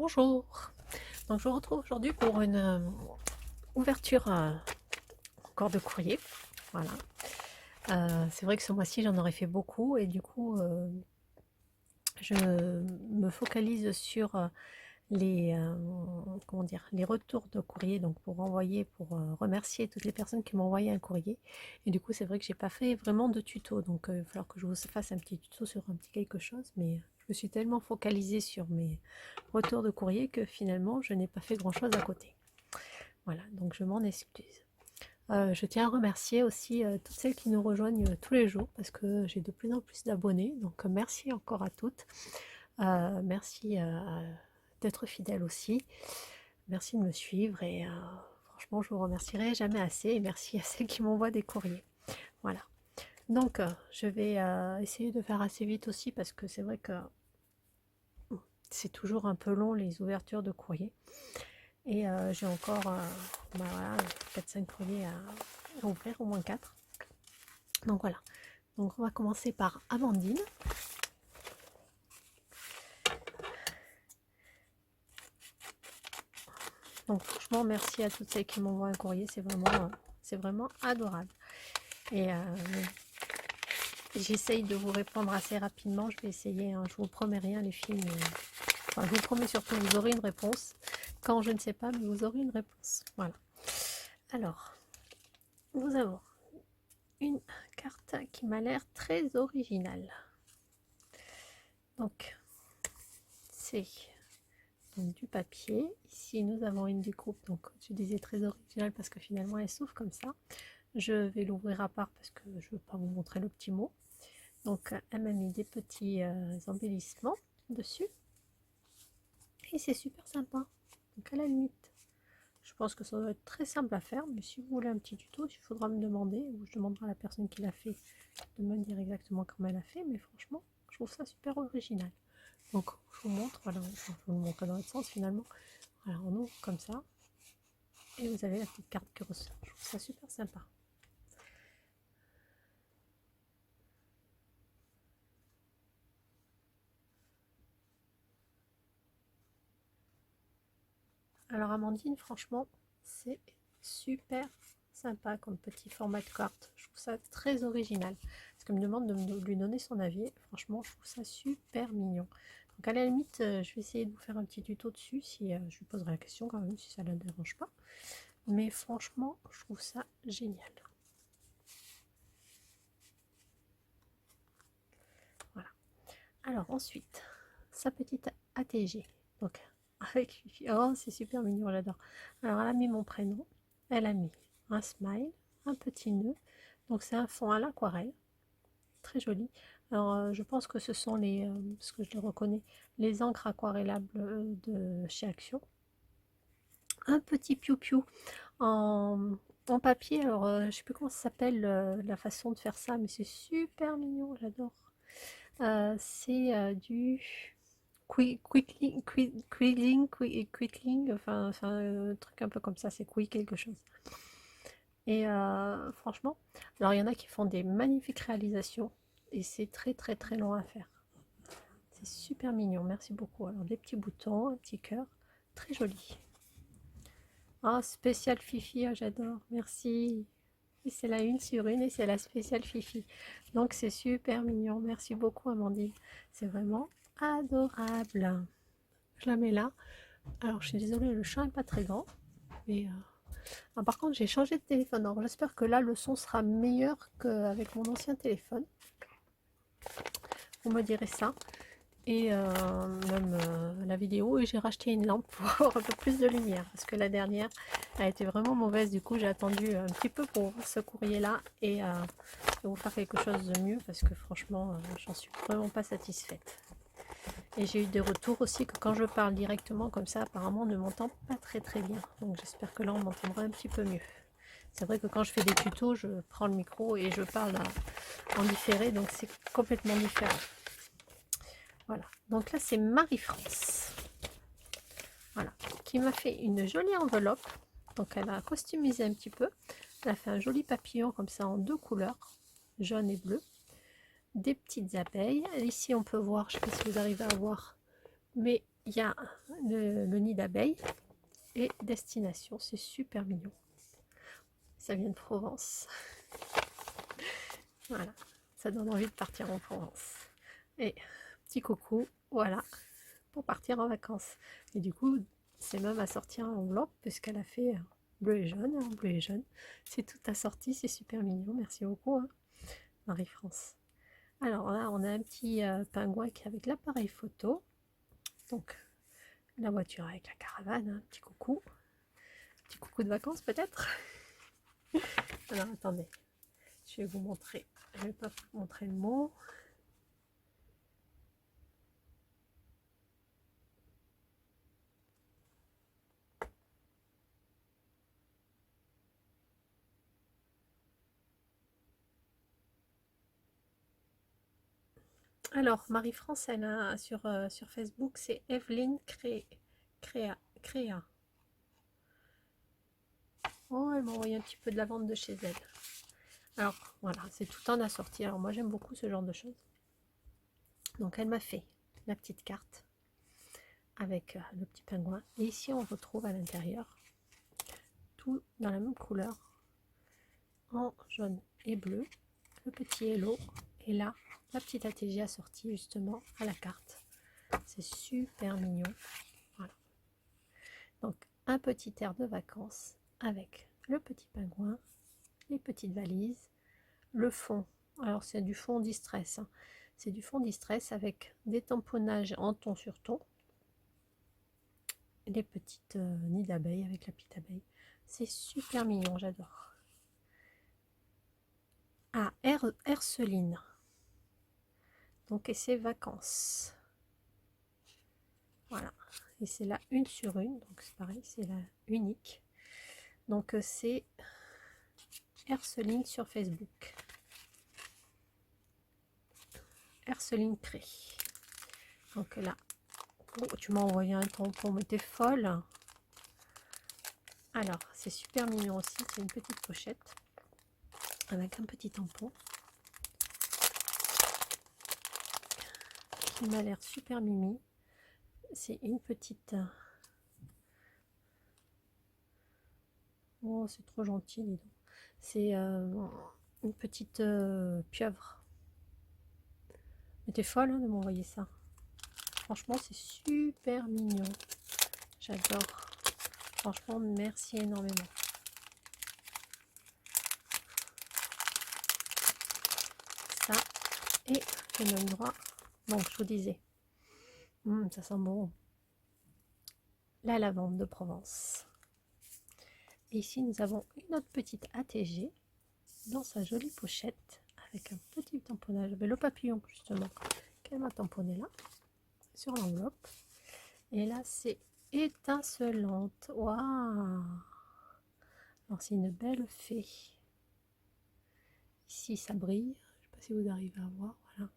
Bonjour, donc je vous retrouve aujourd'hui pour une ouverture encore de courrier. Voilà, c'est vrai que ce mois-ci j'en aurais fait beaucoup et du coup je me focalise sur les comment dire, les retours de courrier, donc pour envoyer, pour remercier toutes les personnes qui m'ont envoyé un courrier. Et du coup c'est vrai que j'ai pas fait vraiment de tuto, donc il va falloir que je vous fasse un petit tuto sur un petit quelque chose, mais je me suis tellement focalisée sur mes retours de courrier que finalement je n'ai pas fait grand chose à côté. Voilà, donc je m'en excuse. Je tiens à remercier aussi toutes celles qui nous rejoignent tous les jours parce que j'ai de plus en plus d'abonnés, donc merci encore à toutes. Merci d'être fidèles aussi. Merci de me suivre et franchement je vous remercierai jamais assez et merci à celles qui m'envoient des courriers. Voilà. Donc je vais essayer de faire assez vite aussi parce que c'est vrai que c'est toujours un peu long les ouvertures de courrier. Et j'ai encore voilà, 4-5 courriers à ouvrir, au moins 4. Donc voilà. Donc on va commencer par Amandine. Donc franchement, merci à toutes celles qui m'envoient un courrier. C'est vraiment adorable. Et j'essaye de vous répondre assez rapidement. Je vais essayer. Hein, je vous promets rien, les filles. Mais... Enfin, je vous promets surtout, vous aurez une réponse. Quand je ne sais pas, mais vous aurez une réponse. Voilà. Alors, nous avons une carte qui m'a l'air très originale. Donc, c'est du papier. Ici, nous avons une découpe. Donc, je disais très originale parce que finalement, elle s'ouvre comme ça. Je vais l'ouvrir à part parce que je ne veux pas vous montrer le petit mot. Donc, elle m'a mis des petits embellissements dessus. Et c'est super sympa. Donc, à la limite, je pense que ça doit être très simple à faire. Mais si vous voulez un petit tuto, il faudra me demander, ou je demanderai à la personne qui l'a fait de me dire exactement comment elle a fait. Mais franchement, je trouve ça super original. Donc, je vous montre, voilà, je vous le montre dans l'autre sens finalement. Voilà, on ouvre comme ça. Et vous avez la petite carte qui ressort. Je trouve ça super sympa. Alors Amandine, franchement, c'est super sympa comme petit format de carte. Je trouve ça très original. Parce qu'elle me demande de lui donner son avis. Franchement, je trouve ça super mignon. Donc à la limite, je vais essayer de vous faire un petit tuto dessus. Si je lui poserai la question quand même, si ça ne la dérange pas. Mais franchement, je trouve ça génial. Voilà. Alors ensuite, sa petite ATG. Donc avec Fifi. Oh, c'est super mignon, j'adore. Alors elle a mis mon prénom. Elle a mis un smile, un petit nœud. Donc c'est un fond à l'aquarelle. Très joli. Alors je pense que ce sont les, parce que je les reconnais, les encres aquarellables de chez Action. Un petit piou-piou en papier. Alors je ne sais plus comment ça s'appelle la façon de faire ça, mais c'est super mignon, j'adore. C'est du quickling, enfin c'est un truc un peu comme ça, c'est quick quelque chose. Et franchement, alors il y en a qui font des magnifiques réalisations et c'est très très très long à faire. C'est super mignon, merci beaucoup. Alors des petits boutons, un petit cœur, très joli. Ah, spécial Fifi, oh, j'adore, merci. Et c'est la une sur une et c'est la spéciale Fifi. Donc c'est super mignon, merci beaucoup Amandine. C'est vraiment adorable. Je la mets là. Alors je suis désolée, le champ n'est pas très grand. Mais ah, par contre j'ai changé de téléphone. Alors j'espère que là le son sera meilleur qu'avec mon ancien téléphone. Vous me direz ça. Et même la vidéo. Et j'ai racheté une lampe pour avoir un peu plus de lumière. Parce que la dernière a été vraiment mauvaise. Du coup j'ai attendu un petit peu pour ce courrier là. Et je vais vous faire quelque chose de mieux. Parce que franchement j'en suis vraiment pas satisfaite. Et j'ai eu des retours aussi que quand je parle directement comme ça, apparemment on ne m'entend pas très très bien. Donc j'espère que là on m'entendra un petit peu mieux. C'est vrai que quand je fais des tutos, je prends le micro et je parle en différé, donc c'est complètement différent. Voilà, donc là c'est Marie-France. Voilà, qui m'a fait une jolie enveloppe. Donc elle a costumisé un petit peu. Elle a fait un joli papillon comme ça en deux couleurs, jaune et bleu. Des petites abeilles. Ici on peut voir, je ne sais pas si vous arrivez à voir, mais il y a le nid d'abeilles et destination. C'est super mignon. Ça vient de Provence. Voilà, ça donne envie de partir en Provence. Et petit coucou, voilà, pour partir en vacances. Et du coup, c'est même assorti en enveloppe puisqu'elle a fait bleu et jaune. En bleu et jaune, c'est tout assorti, c'est super mignon. Merci beaucoup, hein, Marie-France. Alors là, on a un petit pingouin qui est avec l'appareil photo. Donc, la voiture avec la caravane, hein, petit coucou. Petit coucou de vacances peut-être. Alors, attendez, je vais vous montrer. Je vais pas vous montrer le mot. Alors, Marie-France, elle a sur Facebook, c'est Evelyne Créa. Oh, elle m'a envoyé un petit peu de la vente de chez elle. Alors, voilà, c'est tout en assorti. Alors, moi, j'aime beaucoup ce genre de choses. Donc, elle m'a fait la petite carte avec le petit pingouin. Et ici, on retrouve à l'intérieur tout dans la même couleur, en jaune et bleu, le petit hello. Et là, la petite ATG assortie justement à la carte. C'est super mignon. Voilà. Donc, un petit air de vacances avec le petit pingouin, les petites valises, le fond. Alors, c'est du fond distress. Hein. C'est du fond distress avec des tamponnages en ton sur ton. Les petites nids d'abeilles avec la petite abeille. C'est super mignon, j'adore. Ah, Herceline. Donc, et c'est vacances. Voilà. Et c'est la 1 sur 1. Donc, c'est pareil, c'est la unique. Donc, c'est Herceline sur Facebook. Herceline Cré. Donc là, oh, tu m'as envoyé un tampon, mais t'es folle. Alors, c'est super mignon aussi. C'est une petite pochette avec un petit tampon qui m'a l'air super mimi. C'est une petite... Oh, c'est trop gentil, dis donc. C'est une petite pieuvre. Mais t'es folle hein, de m'envoyer ça. Franchement, c'est super mignon. J'adore. Franchement, merci énormément. Ça, et j'ai même droit. Donc, je vous disais. Ça sent bon. La lavande de Provence. Et ici, nous avons une autre petite ATG dans sa jolie pochette avec un petit tamponnage. Le papillon, justement, qu'elle m'a tamponné là, sur l'enveloppe. Et là, c'est étincelante. Waouh! Alors, c'est une belle fée. Ici, ça brille. Je ne sais pas si vous arrivez à voir. Voilà.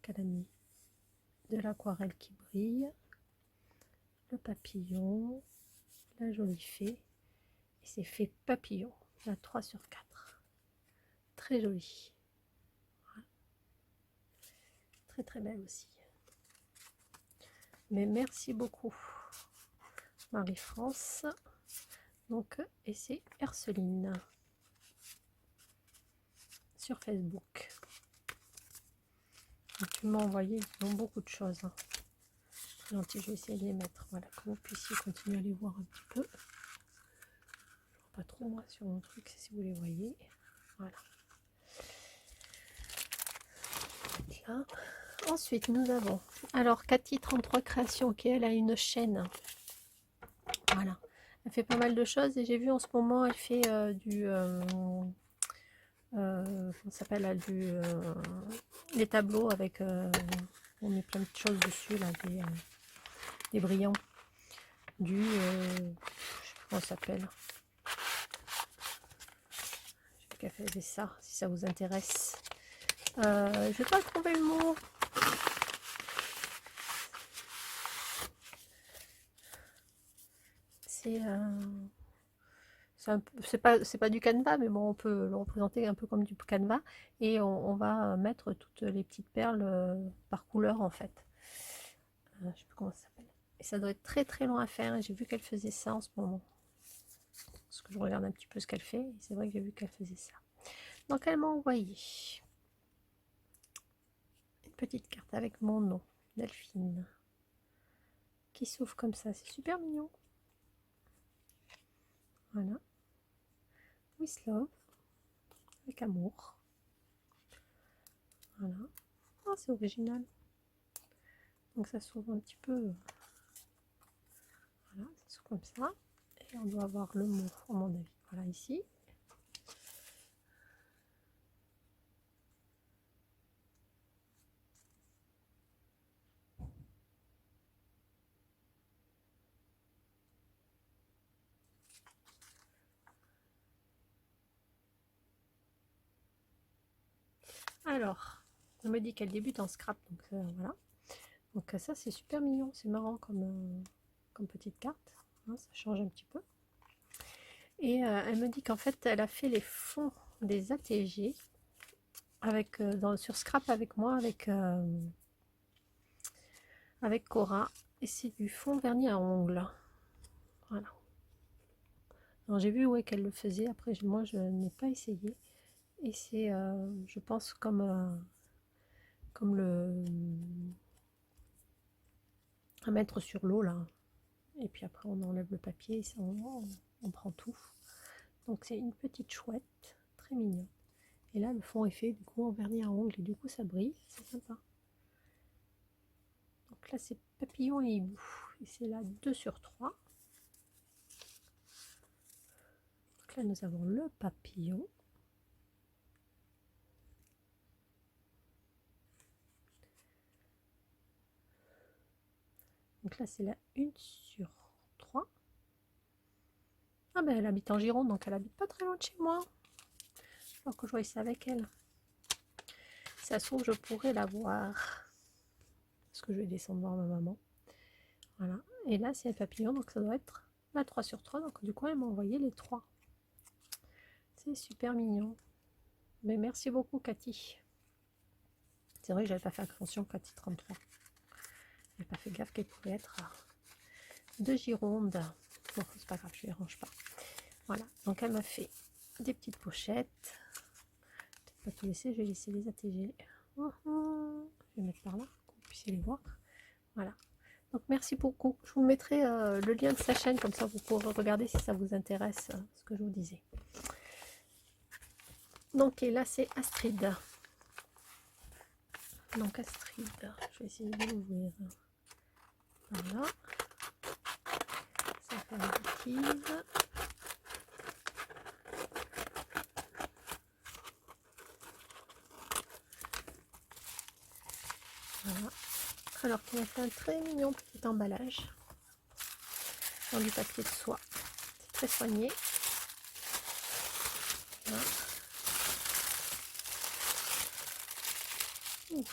Elle a mis de l'aquarelle qui brille. Le papillon. La jolie fée. Et c'est fait papillon. La 3 sur 4. Très jolie. Voilà. Très très belle aussi. Mais merci beaucoup Marie-France. Donc, et c'est Herceline sur Facebook. Donc, tu m'as envoyé beaucoup de choses. Hein. Très gentil, je vais essayer de les mettre. Voilà, que vous puissiez continuer à les voir un petit peu. Je vois pas trop moi sur mon truc si vous les voyez. Voilà. Là. Ensuite, nous avons alors Cathy 33 Créations, ok, elle a une chaîne. Voilà. Elle fait pas mal de choses et j'ai vu en ce moment, elle fait comment ça s'appelle, des tableaux avec, on met plein de choses dessus, là, des brillants, je sais plus comment ça s'appelle. Je sais qu'elle faisait ça, si ça vous intéresse. Je vais pas trouver le mot. C'est pas du canevas, mais bon, on peut le représenter un peu comme du canevas. Et on va mettre toutes les petites perles par couleur, en fait. je sais plus comment ça s'appelle. Et ça doit être très très long à faire. Et j'ai vu qu'elle faisait ça en ce moment. Parce que je regarde un petit peu ce qu'elle fait. Et c'est vrai que j'ai vu qu'elle faisait ça. Donc elle m'a envoyé une petite carte avec mon nom, Delphine, qui s'ouvre comme ça. C'est super mignon. Voilà. With love. Avec amour. Voilà. Oh, c'est original. Donc ça s'ouvre un petit peu. Voilà, ça s'ouvre comme ça. Et on doit avoir le mot, à mon avis. Voilà, ici. Alors, on me dit qu'elle débute en scrap, donc voilà. Donc ça c'est super mignon, c'est marrant comme petite carte, hein, ça change un petit peu. Et elle me dit qu'en fait elle a fait les fonds des ATG avec, sur scrap avec moi, avec Cora, et c'est du fond vernis à ongles. Voilà. Alors j'ai vu où est qu'elle le faisait, après moi je n'ai pas essayé. Et c'est, je pense, comme le à mettre sur l'eau là. Et puis après on enlève le papier et ça, on prend tout. Donc c'est une petite chouette, très mignonne. Et là le fond est fait du coup en vernis à ongles et du coup ça brille, c'est sympa. Donc là c'est papillon et hibou. Et c'est là 2 sur 3. Donc là nous avons le papillon. Donc là c'est la 1 sur 3. Ah ben elle habite en Gironde, donc elle habite pas très loin de chez moi. Alors que je voyais ça avec elle. Si ça se trouve je pourrais la voir. Parce que je vais descendre voir ma maman. Voilà. Et là c'est le papillon, donc ça doit être la 3 sur 3. Donc du coup elle m'a envoyé les 3. C'est super mignon. Mais merci beaucoup Cathy. C'est vrai que j'avais pas fait attention, Cathy 33. J'avais pas fait gaffe qu'elle pouvait être de Gironde. Bon, c'est pas grave, je les range pas. Voilà, donc elle m'a fait des petites pochettes. Peut-être pas tout laisser, je vais laisser les ATG. Je vais mettre par là, que vous puissiez les voir. Voilà. Donc merci beaucoup. Je vous mettrai le lien de sa chaîne, comme ça vous pourrez regarder si ça vous intéresse, ce que je vous disais. Donc et là c'est Astrid. Donc Astrid, je vais essayer de l'ouvrir. Voilà. Ça fait une bêtise. Voilà. Alors qu'il a fait un très mignon petit emballage dans du papier de soie. C'est très soigné. Voilà.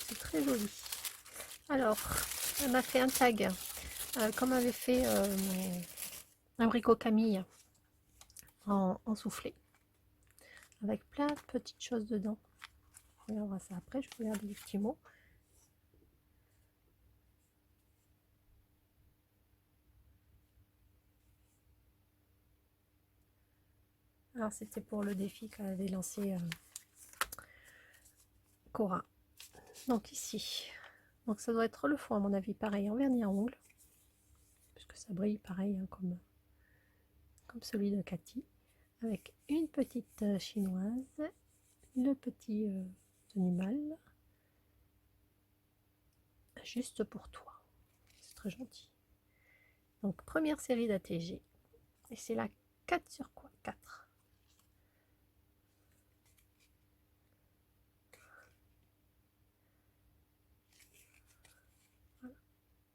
C'est très joli. Alors, elle m'a fait un tag, comme avait fait Abricot Camille en soufflé, avec plein de petites choses dedans. On regardera ça après, je vais regarder les petits mots. Alors c'était pour le défi qu'avait lancé Cora. Donc ici, donc ça doit être le fond à mon avis, pareil en vernis à ongles, puisque ça brille pareil hein, comme celui de Cathy, avec une petite chinoise, le petit animal, juste pour toi. C'est très gentil. Donc première série d'ATG, et c'est la 4 sur quoi 4. Voilà.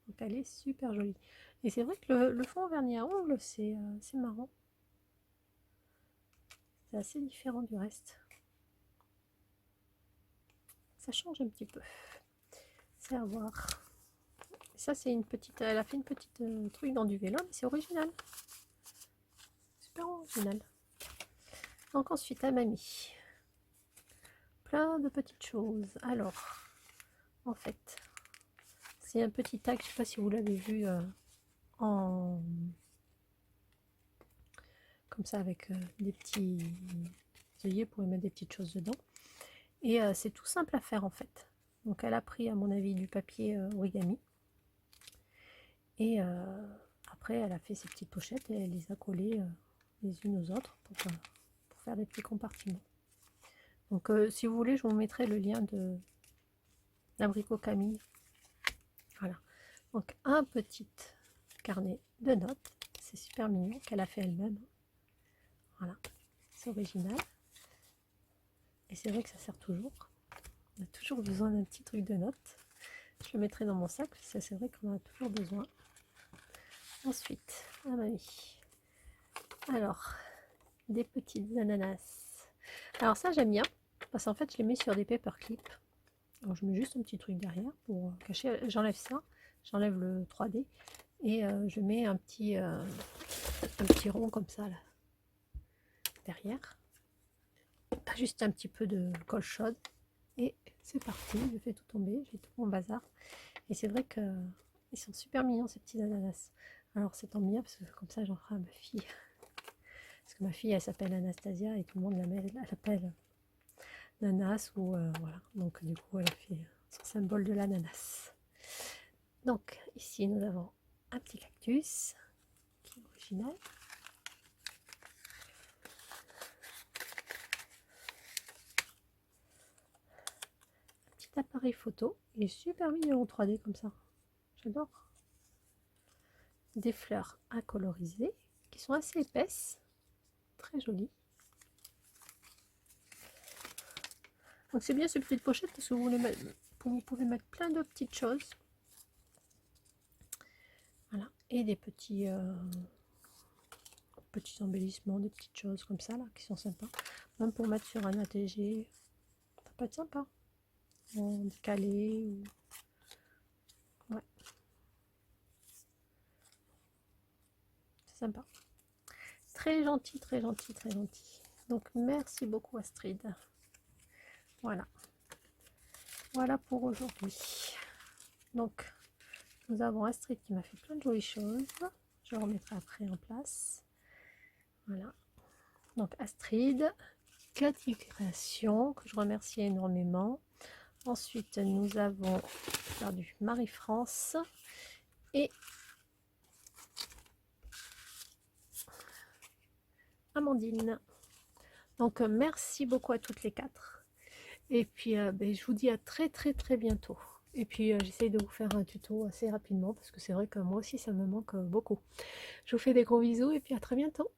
Donc elle est super jolie. Et c'est vrai que le fond vernis à ongles, c'est marrant. C'est assez différent du reste. Ça change un petit peu. C'est à voir. Ça c'est une petite, elle a fait une petite truc dans du vélo, mais c'est original. Super original. Donc ensuite elle m'a mis plein de petites choses. Alors, en fait, c'est un petit tag, je sais pas si vous l'avez vu en comme ça avec des petits œillets pour y mettre des petites choses dedans. Et c'est tout simple à faire en fait. Donc elle a pris à mon avis du papier origami. Et après elle a fait ses petites pochettes et elle les a collées les unes aux autres pour faire des petits compartiments. Donc si vous voulez, je vous mettrai le lien de l'abricot Camille. Voilà. Donc un petit carnet de notes. C'est super mignon qu'elle a fait elle-même. Voilà. C'est original. Et c'est vrai que ça sert toujours. On a toujours besoin d'un petit truc de notes. Je le mettrai dans mon sac, parce que c'est vrai qu'on en a toujours besoin. Ensuite, à mamie. Alors, des petites ananas. Alors ça, j'aime bien, parce qu'en fait, je les mets sur des paper clips. Alors, je mets juste un petit truc derrière pour cacher. J'enlève ça, j'enlève le 3D, et je mets un petit rond comme ça, là, derrière. Juste un petit peu de colle chaude. Et c'est parti, je fais tout tomber, j'ai tout mon bazar. Et c'est vrai que ils sont super mignons ces petits ananas. Alors c'est tant mieux parce que comme ça j'en ferai à ma fille. Parce que ma fille elle s'appelle Anastasia et tout le monde l'appelle Nanas ou voilà. Donc du coup elle a fait son symbole de l'ananas. Donc ici nous avons un petit cactus qui est original. Un petit appareil photo, il est super mignon en 3D comme ça. J'adore. Des fleurs à coloriser qui sont assez épaisses, très jolies. Donc c'est bien ces petites pochettes parce que vous pouvez mettre plein de petites choses. Voilà, et des petits embellissements, des petites choses comme ça là qui sont sympas. Même pour mettre sur un ATG, ça peut être sympa. En décalé ou... ouais, c'est sympa. Très gentil, très gentil, très gentil. Donc merci beaucoup Astrid. Voilà. Voilà pour aujourd'hui. Donc nous avons Astrid qui m'a fait plein de jolies choses. Je le remettrai après en place. Voilà. Donc Astrid, Cathy Création, que je remercie énormément. Ensuite, nous avons perdu Marie-France et Amandine. Donc merci beaucoup à toutes les quatre. Et puis je vous dis à très bientôt. Et puis j'essaye de vous faire un tuto assez rapidement parce que c'est vrai que moi aussi ça me manque beaucoup. Je vous fais des gros bisous et puis à très bientôt.